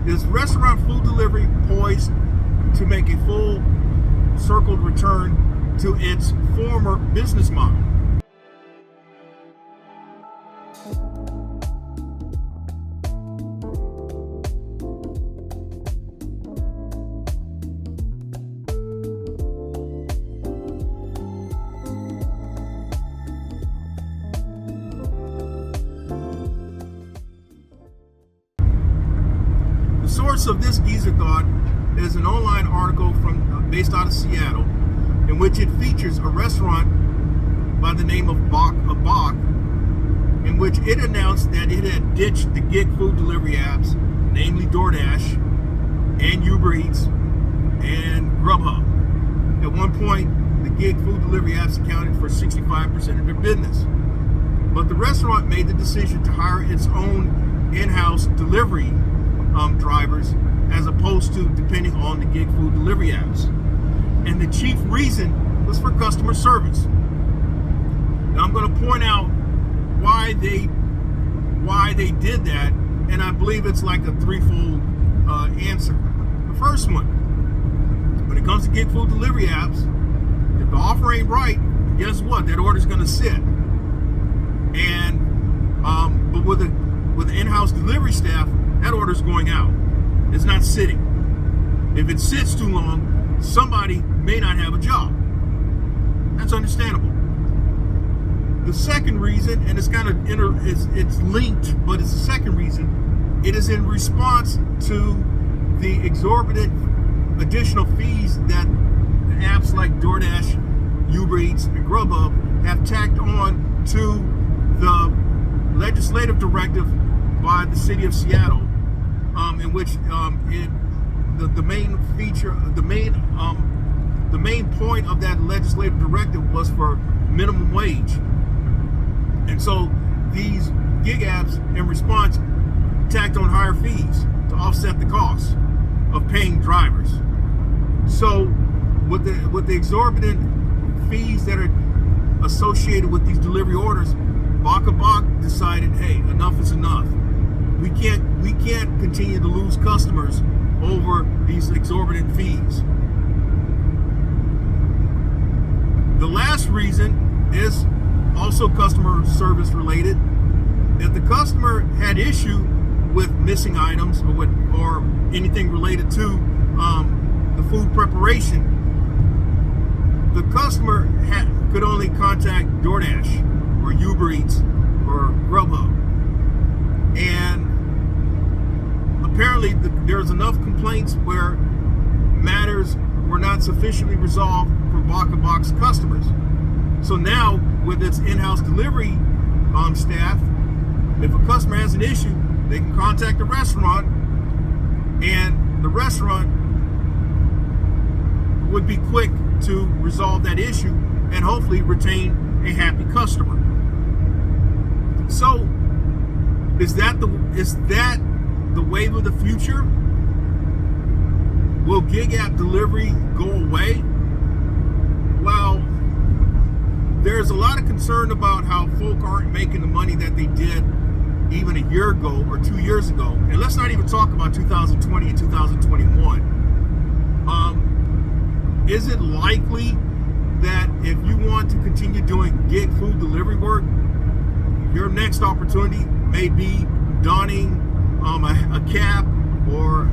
Is restaurant food delivery poised to make a full circled return to its former business model? The source of this geezer thought is an online article based out of Seattle, in which it features a restaurant by the name of Bach, in which it announced that it had ditched the gig food delivery apps, namely DoorDash and UberEats and GrubHub. At one point, the gig food delivery apps accounted for 65% of their business. But the restaurant made the decision to hire its own in-house delivery drivers, as opposed to depending on the gig food delivery apps. And the chief reason was for customer service. Now I'm going to point out why they did that, and I believe it's like a threefold answer. The first one, when it comes to gig food delivery apps, if the offer ain't right, guess what? That order's going to sit. And but with the in-house delivery staff, that order's going out. It's not sitting. If it sits too long, somebody may not have a job. That's understandable. The second reason, and it's kind of it's linked, but it's the second reason, it is in response to the exorbitant additional fees that apps like DoorDash, UberEats, and GrubHub have tacked on to the legislative directive by the city of Seattle, in which the main feature, the main point of that legislative directive was for minimum wage. And so these gig apps, in response, tacked on higher fees to offset the costs of paying drivers. So with the exorbitant fees that are associated with these delivery orders, Bach decided, hey, enough is enough. We can't continue to lose customers over these exorbitant fees. The last reason is also customer service related. If the customer had issue with missing items or anything related to the food preparation, the customer could only contact DoorDash or UberEats or GrubHub. And apparently there's enough complaints where matters were not sufficiently resolved for Bach's customers. So now, with its in-house delivery staff, if a customer has an issue, they can contact the restaurant, and the restaurant would be quick to resolve that issue and hopefully retain a happy customer. So, is that the wave of the future? Will gig app delivery go away? Well, there's a lot of concern about how folk aren't making the money that they did even a year ago or 2 years ago. And let's not even talk about 2020 and 2021. Is it likely that if you want to continue doing gig food delivery work, your next opportunity may be donning a cap or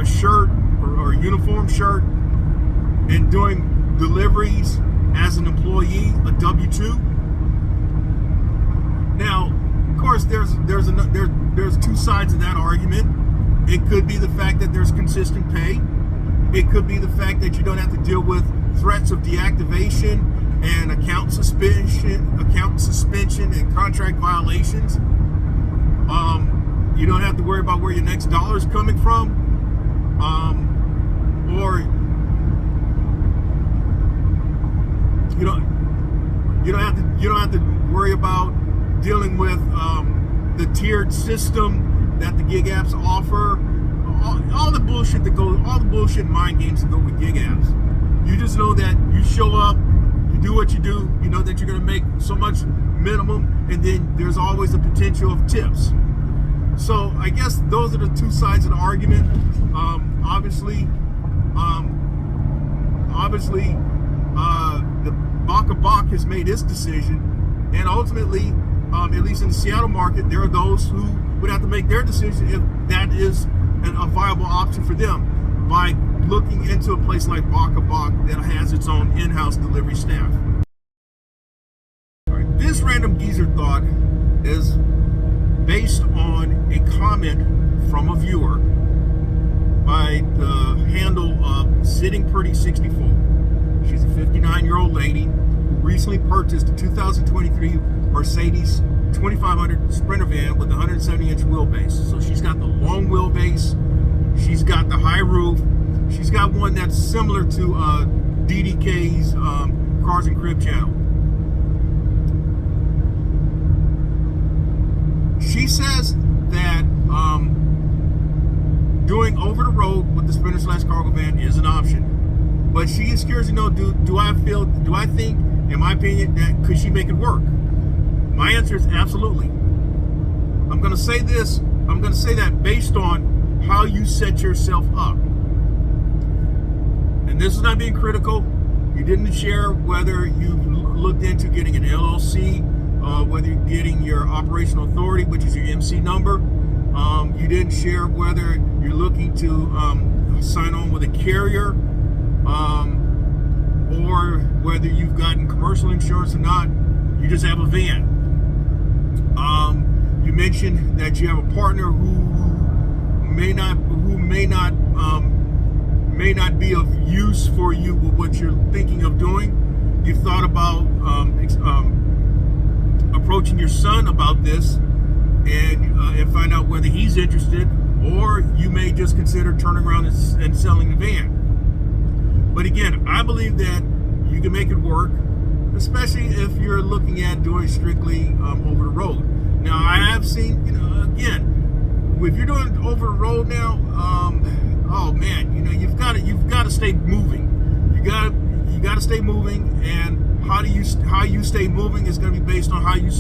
a shirt or a uniform shirt and doing deliveries as an employee, a W-2? Now, of course, there's two sides of that argument. It could be the fact that there's consistent pay. It could be the fact that you don't have to deal with threats of deactivation and account suspension, and contract violations. You don't have to worry about where your next dollar is coming from, or you don't have to worry about dealing with the tiered system that the gig apps offer. All the bullshit mind games that go with gig apps. You just know that you show up, you do what you do, you know that you're going to make so much minimum, and then there's always the potential of tips. So I guess those are the two sides of the argument. Obviously, the Baka Bak has made its decision, and ultimately, at least in the Seattle market, there are those who would have to make their decision if that is a viable option for them by looking into a place like Baka Bak that has its own in-house delivery staff. All right, this random geezer thought is based on a comment from a viewer by the handle of Sitting Pretty 64. She's a 59-year-old lady who recently purchased a 2023 Mercedes 2500 Sprinter van with a 170-inch wheelbase. So she's got the long wheelbase, she's got the high roof, she's got one that's similar to DDK's Cars and Crib channel. She says that doing over the road with the Sprinter/cargo van is an option, but she is curious to know: do I think, in my opinion, that could she make it work? My answer is absolutely. I'm going to say this. I'm going to say that based on how you set yourself up, and this is not being critical. You didn't share whether you looked into getting an LLC. Whether you're getting your operational authority, which is your MC number. You didn't share whether you're looking to sign on with a carrier, or whether you've gotten commercial insurance or not. You just have a van. You mentioned that you have a partner who may not be of use for you with what you're thinking of doing. You've thought about approaching your son about this and find out whether he's interested, or you may just consider turning around and selling the van. But again, I believe that you can make it work, especially if you're looking at doing strictly over the road. Now, I have seen, again, if you're doing over the road now, oh man, you've got to stay moving. You got to stay moving, and how you stay moving is going to be based on how you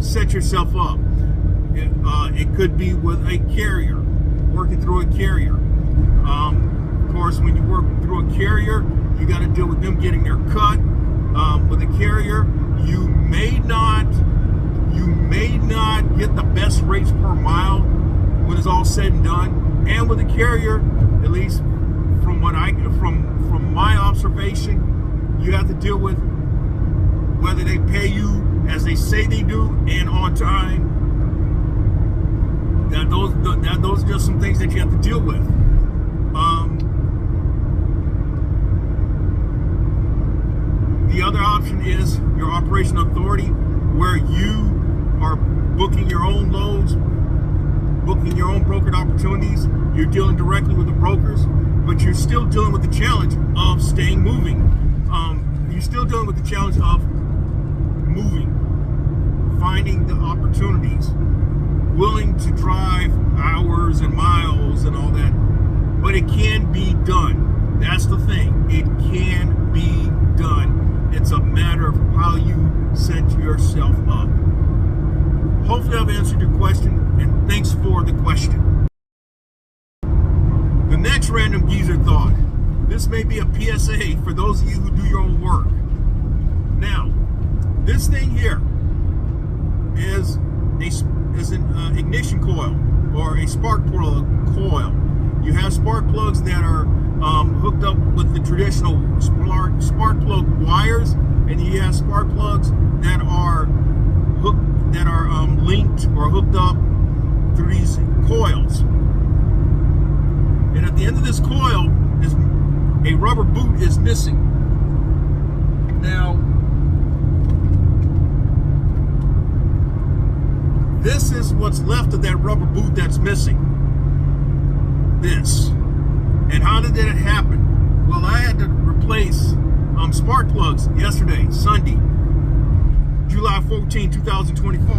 set yourself up. It could be with a carrier, working through a carrier. Of course, when you work through a carrier, you got to deal with them getting their cut. With a carrier, you may not get the best rates per mile when it's all said and done. And with a carrier, at least from my observation, you have to deal with whether they pay you as they say they do and on time. Those are just some things that you have to deal with. The other option is your operational authority, where you are booking your own loads, booking your own brokered opportunities. You're dealing directly with the brokers, but you're still dealing with the challenge of staying moving. You're still dealing with the challenge of moving, finding the opportunities, willing to drive hours and miles and all that. But it can be done. That's the thing. It can be done. It's a matter of how you set yourself up. Hopefully I've answered your question, and thanks for the question. The next random geezer thought. This may be a PSA for those of you who do your own work. Now, this thing here is an ignition coil or a spark plug coil. You have spark plugs that are hooked up with the traditional spark plug wires, and you have spark plugs that are linked or hooked up through these coils. And at the end of this coil is a rubber boot is missing. Now, this is what's left of that rubber boot that's missing. This. And how did that happen? Well, I had to replace spark plugs yesterday, Sunday, July 14, 2024.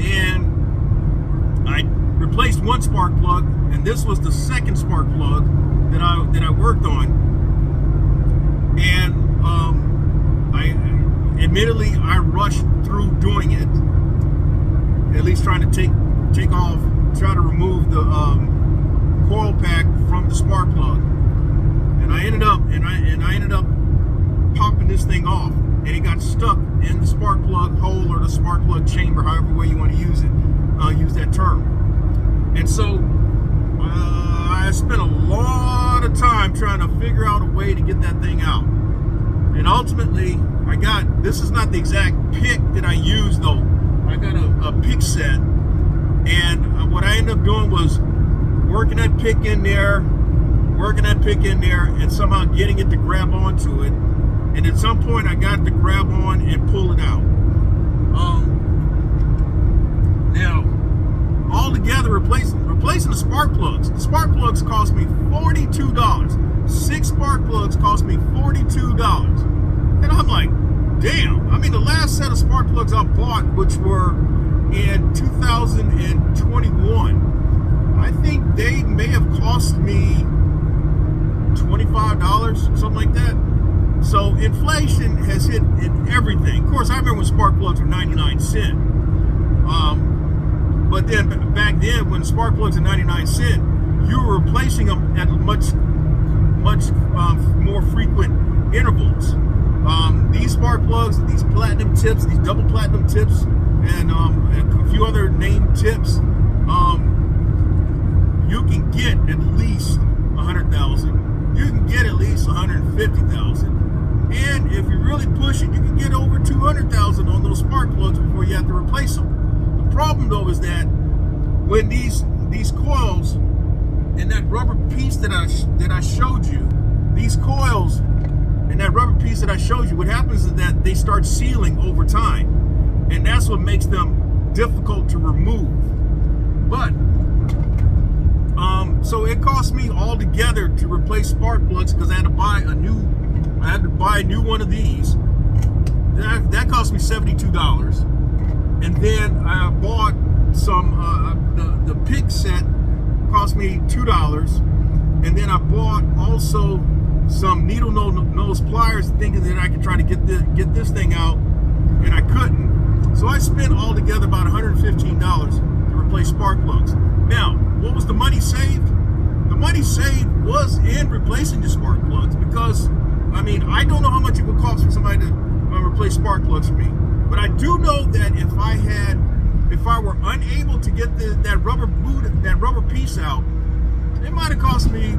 And I replaced one spark plug, and this was the second spark plug that I worked on. And I rushed through doing it, at least trying to take take off, try to remove the coil pack from the spark plug, and I ended up popping this thing off, and it got stuck in the spark plug hole or the spark plug chamber, however way you want to use it, use that term. And so I spent a lot of time trying to figure out a way to get that thing out. And ultimately, this is not the exact pick that I used though. I got a pick set, and what I ended up doing was working that pick in there, and somehow getting it to grab onto it. And at some point, I got it to grab on and pull it out. Now, altogether, replacing the spark plugs. The spark plugs cost me $42. 6 spark plugs cost me $42. And I'm like, damn. I mean, the last set of spark plugs I bought, which were in 2021, I think they may have cost me $25, something like that. So inflation has hit in everything. Of course, I remember when spark plugs were 99 cents. But then back then, when spark plugs were 99 cents, you were replacing them at much more frequent intervals. These spark plugs, these platinum tips, these double platinum tips, and a few other named tips, you can get at least 100,000. You can get at least 150,000. And if you really push it, you can get over 200,000 on those spark plugs before you have to replace them. The problem though is that when these coils and that rubber piece that I showed you, these coils and that rubber piece that I showed you, what happens is that they start sealing over time, and that's what makes them difficult to remove. But so it cost me altogether to replace spark plugs, because I had to buy a new one of these. That cost me $72. And then I bought some the pick set, cost me $2. And then I bought also some needle nose pliers, thinking that I could try to get this thing out, and I couldn't. So I spent altogether about $115 to replace spark plugs. Now, what was the money saved? The money saved was in replacing the spark plugs, because I mean, I don't know how much it would cost for somebody to replace spark plugs for me, but I do know that if I were unable to get that rubber piece out, it might have cost me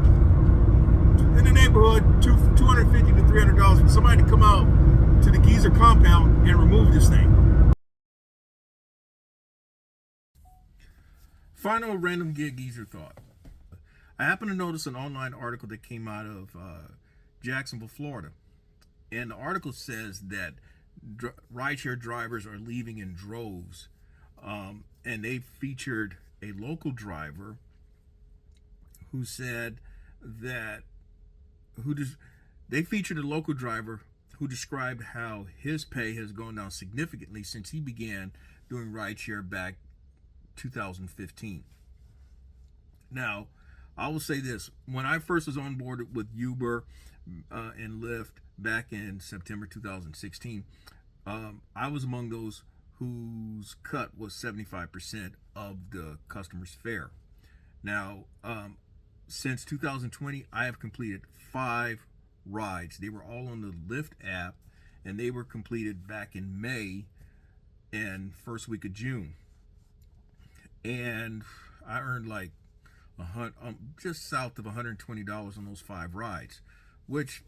in the neighborhood $250 to $300 for somebody to come out to the geezer compound and remove this thing. Final random geezer thought. I happened to notice an online article that came out of Jacksonville, Florida, and the article says that rideshare drivers are leaving in droves, and they featured a local driver who said that they featured a local driver who described how his pay has gone down significantly since he began doing rideshare back 2015. Now, I will say this: when I first was on board with Uber and Lyft back in September 2016, I was among those whose cut was 75% of the customer's fare. Now, since 2020, I have completed 5 rides. They were all on the Lyft app, and they were completed back in May and first week of June. And I earned like just south of $120 on those 5 rides, which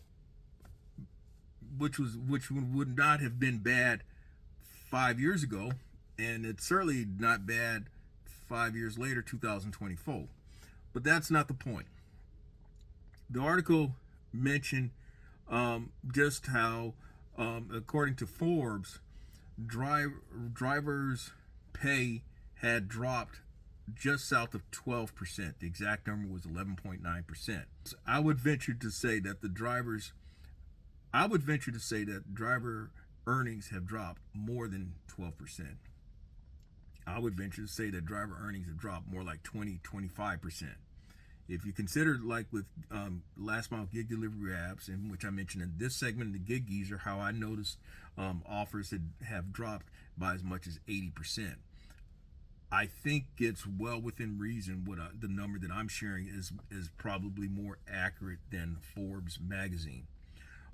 would not have been bad 5 years ago, and it's certainly not bad 5 years later, 2024. But that's not the point. The article mentioned just how, according to Forbes, drivers' pay had dropped just south of 12%. The exact number was 11.9%. I would venture to say that driver earnings have dropped more than 12%. I would venture to say that driver earnings have dropped more like 20-25%. If you consider, like with last mile gig delivery apps, in which I mentioned in this segment, the Gig Geezer, how I noticed offers have dropped by as much as 80%. I think it's well within reason. The number that I'm sharing is probably more accurate than Forbes magazine.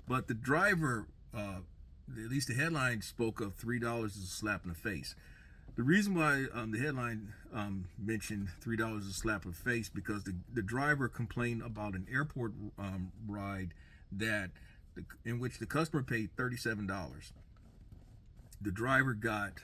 But the driver, at least the headline spoke of $3 as a slap in the face. The reason why the headline mentioned $3 as a slap in the face, because the driver complained about an airport ride in which the customer paid $37. The driver got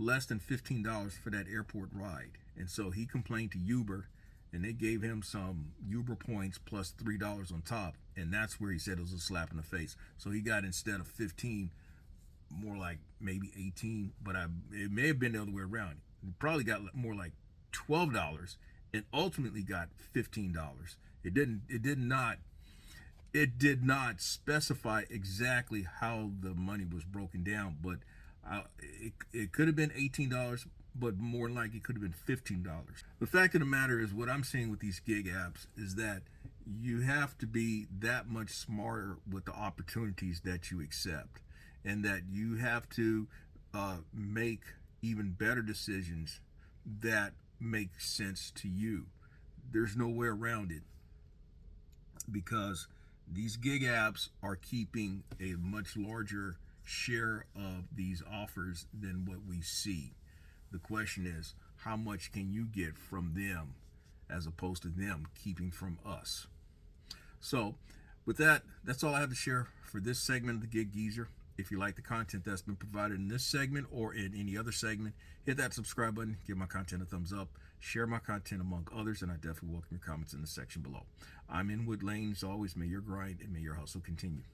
less than $15 for that airport ride, and so he complained to Uber, and they gave him some Uber points plus $3 on top, and that's where he said it was a slap in the face. So he got, instead of 15, more like maybe 18, but it may have been the other way around. He probably got more like $12 and ultimately got $15. It did not specify exactly how the money was broken down, but it could have been $18, but more like it could have been $15. The fact of the matter is, what I'm seeing with these gig apps is that you have to be that much smarter with the opportunities that you accept, and that you have to make even better decisions that make sense to you. There's no way around it, because these gig apps are keeping a much larger share of these offers than what we see. The question is, how much can you get from them as opposed to them keeping from us? So with that, that's all I have to share for this segment of the Gig Geezer. If you like the content that's been provided in this segment or in any other segment, hit that subscribe button, give my content a thumbs up, share my content among others, and I definitely welcome your comments in the section below. I'm Inwood Lane. As always, may your grind and may your hustle continue.